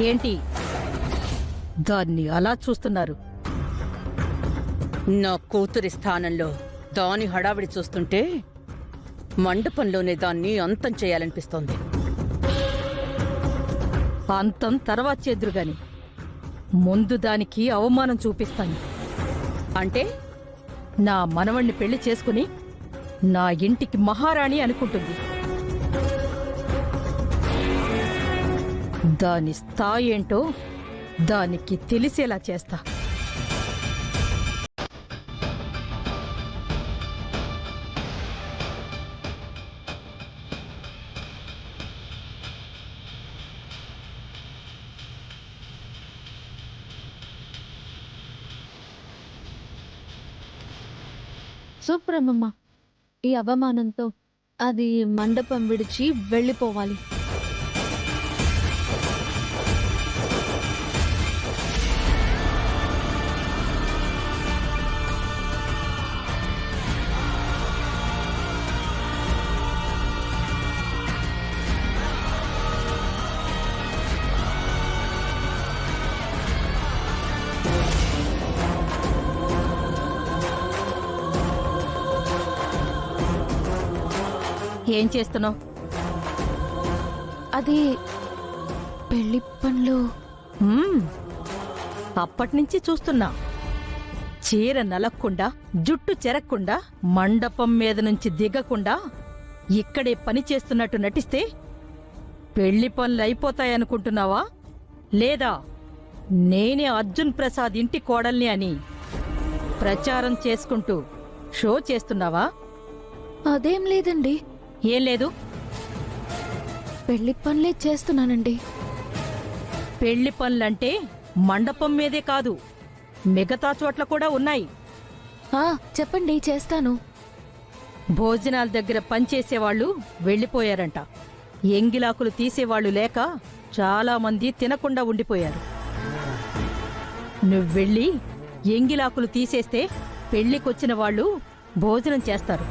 ఏంటి దాన్ని అలా చూస్తున్నారు? నా కూతురి స్థానంలో దాని హడావిడి చూస్తుంటే మండపంలోనే దాన్ని అంతం చేయాలనిపిస్తోంది. అంతం తర్వాత చేద్దురుగాని ముందు దానికి అవమానం చూపిస్తాను. అంటే నా మనవణ్ణి పెళ్లి చేసుకుని నా ఇంటికి మహారాణి అనుకుంటుంది. దాని స్థాయి ఏంటో దానికి తెలిసేలా చేస్తా. సూప్రమమ్మ, ఈ అవమానంతో అది మండపం విడిచి వెళ్ళిపోవాలి. ఏం చేస్తున్నావు? అది పెళ్లి పనులు. అప్పటినుంచి చూస్తున్నా. చీర నలక్కుండా, జుట్టు చెరక్కుండా, మండపం మీద నుంచి దిగకుండా ఇక్కడే పని చేస్తున్నట్టు నటిస్తే పెళ్లి పనులు అయిపోతాయనుకుంటున్నావా? లేదా నేనే అర్జున్ ప్రసాద్ ఇంటి కోడల్ని అని ప్రచారం చేసుకుంటూ షో చేస్తున్నావా? అదేం లేదండి. ఏం లేదు? పెళ్లి పనులే చేస్తున్నానండి. పెళ్లి పనులంటే మండపం మీదే కాదు, మిగతా చోట్ల కూడా ఉన్నాయి. చెప్పండి, చేస్తాను. భోజనాల దగ్గర పనిచేసేవాళ్లు వెళ్లిపోయారంట. ఎంగిలాకులు తీసేవాళ్లు లేక చాలా మంది తినకుండా ఉండిపోయారు. నువ్వెళ్ళి ఎంగిలాకులు తీసేస్తే పెళ్లికొచ్చిన వాళ్ళు భోజనం చేస్తారు.